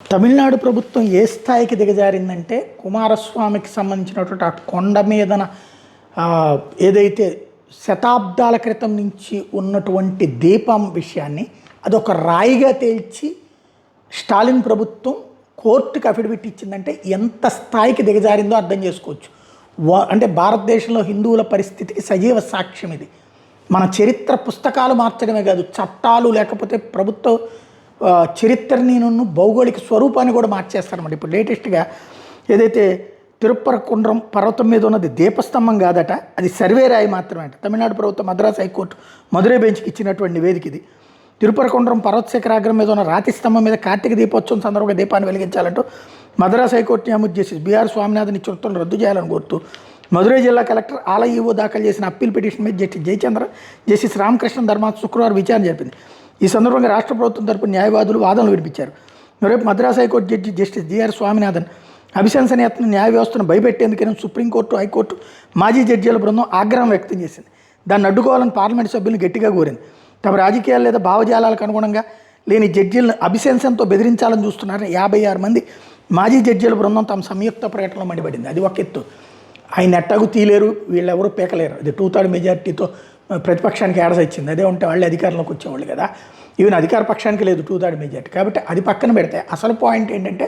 తమిళనాడు ప్రభుత్వం ఏ స్థాయికి దిగజారిందంటే కుమారస్వామికి సంబంధించినటువంటి ఆ కొండ మీదన ఏదైతే శతాబ్దాల క్రితం నుంచి ఉన్నటువంటి దీపం విషయాన్ని అదొక రాయిగా తేల్చి స్టాలిన్ ప్రభుత్వం కోర్టుకి అఫిడవిట్ ఇచ్చిందంటే ఎంత స్థాయికి దిగజారిందో అర్థం చేసుకోవచ్చు. అంటే భారతదేశంలో హిందువుల పరిస్థితికి సజీవ సాక్ష్యం ఇది. మన చరిత్ర పుస్తకాలు మార్చడమే కాదు, చట్టాలు లేకపోతే ప్రభుత్వ చరిత్రని భౌగోళిక స్వరూపాన్ని కూడా మార్చేస్తారన్నమాట. ఇప్పుడు లేటెస్ట్గా ఏదైతే తిరుప్పరకుండ్రం పర్వతం మీద ఉన్నది దీపస్తంభం కాదట, అది సర్వే రాయి మాత్రమే అంట. తమిళనాడు ప్రభుత్వం మద్రాసు హైకోర్టు మధురై బెంచ్కి ఇచ్చినటువంటి నివేదిక ఇది. తిరుపరకుండ్రం పర్వత శిఖరాగ్రం మీద ఉన్న రాతి స్తంభం మీద కార్తీక దీపోత్సవం సందర్భంగా దీపాన్ని వెలిగించాలంటూ మద్రాసు హైకోర్టు న్యాయమూర్తి జస్టిస్ బిఆర్ స్వామినాథన్ ఇచ్చిన ఉత్తర్వులను రద్దు చేయాలని కోరుతూ మధురై జిల్లా కలెక్టర్ ఆలయఈఓ దాఖలు చేసిన అప్పీల్ పిటిషన్ మీద జస్టిస్ జయచంద్ర, జస్టిస్ రామకృష్ణ ధర్మాసనం శుక్రవారం విచారణ జరిపింది. ఈ సందర్భంగా రాష్ట్ర ప్రభుత్వం తరపున న్యాయవాదులు వాదనలు వినిపించారు. మరోవైపు Madras high court judge justice GR Swaminathan అభిశంసనీయతను న్యాయ వ్యవస్థను భయపెట్టేందుకైనా సుప్రీంకోర్టు, హైకోర్టు మాజీ జడ్జీల బృందం ఆగ్రహం వ్యక్తం చేసింది. దాన్ని అడ్డుకోవాలని పార్లమెంటు సభ్యులను గట్టిగా కోరింది. తమ రాజకీయాలు లేదా భావజాలాలకు అనుగుణంగా లేని జడ్జీలను అభిశంసనతో బెదిరించాలని చూస్తున్నారని 56 మంది మాజీ జడ్జీల బృందం తమ సంయుక్త ప్రకటనలో మండిపడింది. అది ఒక ఎత్తు. ఆయన ఎట్టాగు తీలేరు, వీళ్ళెవరూ పీకలేరు. అది 2/3 మెజార్టీతో ప్రతిపక్షానికి ఏడాది ఇచ్చింది. అదే ఉంటే వాళ్ళే అధికారంలోకి వచ్చేవాళ్ళు కదా. ఈవెన్ అధికార పక్షానికి లేదు 2/3 మెజార్టీ. కాబట్టి అది పక్కన పెడితే అసలు పాయింట్ ఏంటంటే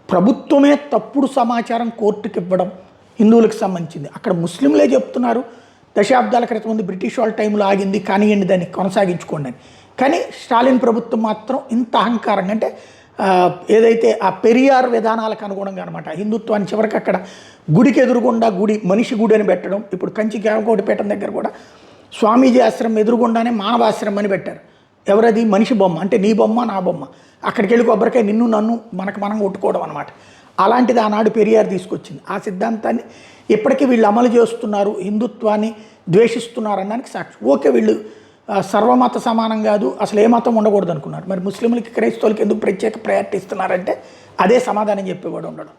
ప్రభుత్వమే తప్పుడు సమాచారం కోర్టుకి ఇవ్వడం హిందువులకు సంబంధించింది. అక్కడ ముస్లింలే చెప్తున్నారు దశాబ్దాల క్రితం ముందు బ్రిటిష్ వాళ్ళ టైంలో ఆగింది, కానివ్వండి దాన్ని కొనసాగించుకోండి అని. కానీ స్టాలిన్ ప్రభుత్వం మాత్రం ఇంత అహంకారంగా, అంటే ఏదైతే ఆ పెరియార్ విధానాలకు అనుగుణంగా అనమాట హిందుత్వాన్ని చివరికి అక్కడ గుడికి ఎదురుగుండా మనిషి గుడి అని పెట్టడం. ఇప్పుడు కంచి కామకోటిపేట దగ్గర కూడా స్వామీజీ ఆశ్రమం ఎదురుగుండానే మానవాశ్రమం అని పెట్టారు. ఎవరది? మనిషి బొమ్మ, అంటే నీ బొమ్మ నా బొమ్మ, అక్కడికి వెళ్ళి కొబ్బరికాయ నిన్ను నన్ను మనకు మనం కొట్టుకోవడం అనమాట. అలాంటిది ఆనాడు పెరియార్ తీసుకొచ్చింది. ఆ సిద్ధాంతాన్ని ఇప్పటికీ వీళ్ళు అమలు చేస్తున్నారు, హిందుత్వాన్ని ద్వేషిస్తున్నారు అనడానికి సాక్షి. ఓకే, వీళ్ళు సర్వమత సమానం కాదు, అసలు ఏ మతం ఉండకూడదు అనుకున్నారు. మరి ముస్లింలకి క్రైస్తవులకి ఎందుకు ప్రత్యేక ప్రయారిటీ ఇస్తున్నారంటే అదే సమాధానం చెప్పేవాడు ఉండడం.